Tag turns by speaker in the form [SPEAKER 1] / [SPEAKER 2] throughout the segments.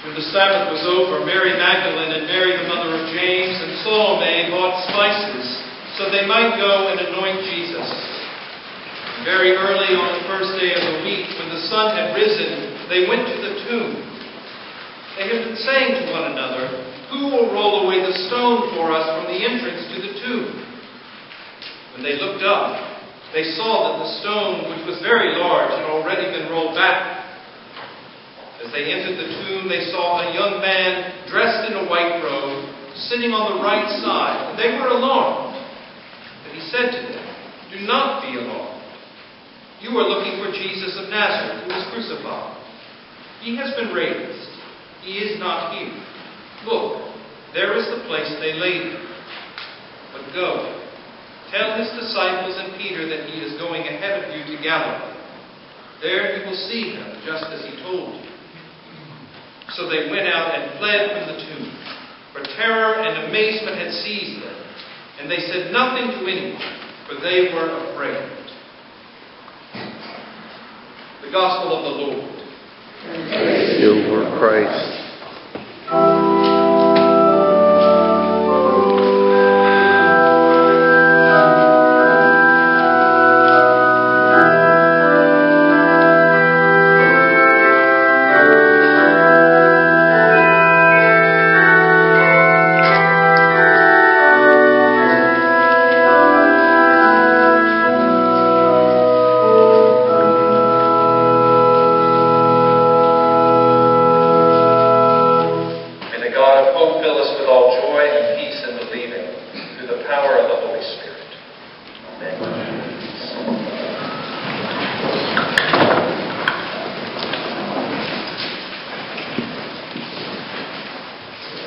[SPEAKER 1] When the Sabbath was over, Mary Magdalene and Mary the mother of James and Salome bought spices so they might go and anoint Jesus. And very early on the first day of the week, when the sun had risen, they went to the tomb. They had been saying to one another, "Who will roll away the stone for us from the entrance to the tomb?" When they looked up, they saw that the stone, which was very large, had already been rolled back. As they entered the tomb, they saw a young man dressed in a white robe, sitting on the right side, and they were alarmed. But he said to them, "Do not be alarmed. You are looking for Jesus of Nazareth, who was crucified. He has been raised. He is not here. Look, there is the place they laid him. But go, tell his disciples and Peter that he is going ahead of you to Galilee. There you will see him, just as he told you." So they went out and fled from the tomb, for terror and amazement had seized them, and they said nothing to anyone, for they were afraid. The Gospel of the Lord.
[SPEAKER 2] Praise to you, Lord Christ.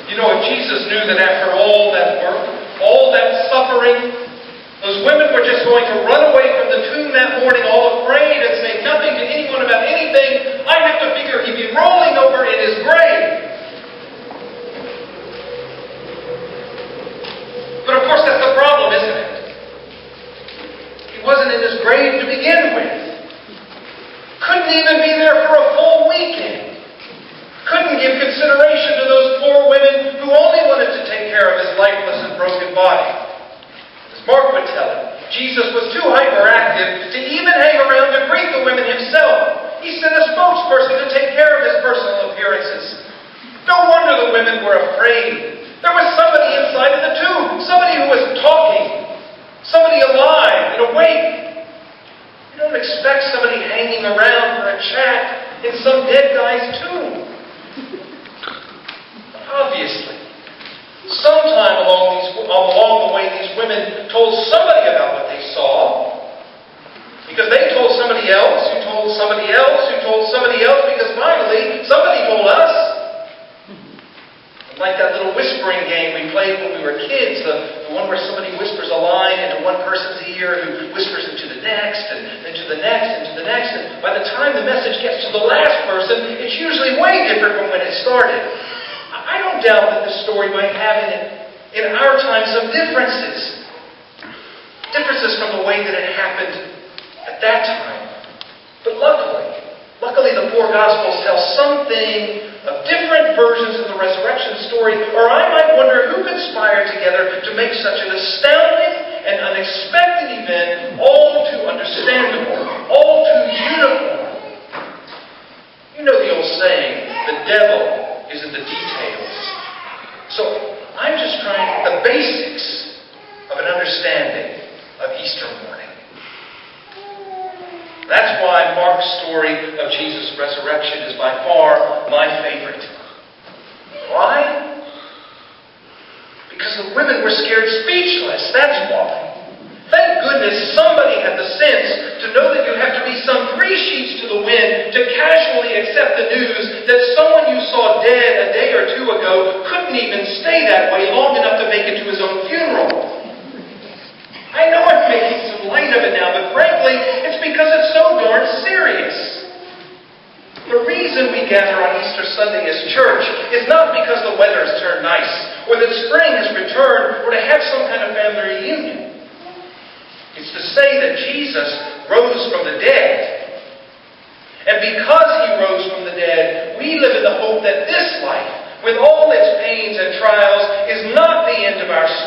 [SPEAKER 1] You know, if Jesus knew that after all that work, all that suffering, those women were just going to run away from the tomb that morning all afraid and say nothing to anyone about anything, I have to figure he'd be rolling over in his grave. But of course that's the problem, isn't it? He wasn't in his grave to begin with. Couldn't even be there for a full weekend. Couldn't give consideration to those poor women who only wanted to take care of his lifeless and broken body. As Mark would tell him, Jesus was too hyperactive to even hang around to greet the women himself. He sent a spokesperson to take care of his personal appearances. No wonder the women were afraid. There was somebody inside of the tomb, somebody who was talking, somebody alive and awake. You don't expect somebody hanging around for a chat in some dead guy's tomb. Obviously, sometime along the way, these women told somebody about what they saw. Because they told somebody else, who told somebody else, who told somebody else, because finally, somebody told us. Like that little whispering game we played when we were kids, the one where somebody whispers a line into one person's ear, who whispers it to the next, and then to the next, and to the next. And by the time the message gets to the last person, it's usually way different from when it started. I don't doubt that this story might have in our time some differences. Differences from the way that it happened at that time. But luckily the four Gospels tell something of different versions of the resurrection story, or I might wonder who conspired together to make such an astounding and unexpected event all too understandable, all too uniform. You know the old saying, the devil is in the details. So I'm just trying the basics of an understanding of Easter morning. That's why Mark's story of Jesus' resurrection is by far my favorite. Why? Because the women were scared speechless. That's why. Thank goodness somebody had the sense to know that you have to be some 3 sheets to the wind to casually accept the news that someone you saw dead a day or 2 ago couldn't even stay that way long enough to make it to his own funeral. I know I'm making some light of it now, but frankly, it's because it's so darn serious. The reason we gather on Easter Sunday as church is not because the weather has turned nice, or that spring has returned, or to have some kind of family reunion. It's to say that Jesus rose from the dead. And because he rose from the dead, we live in the hope
[SPEAKER 3] hope that this life, with all its pains and trials, is not the end of our story.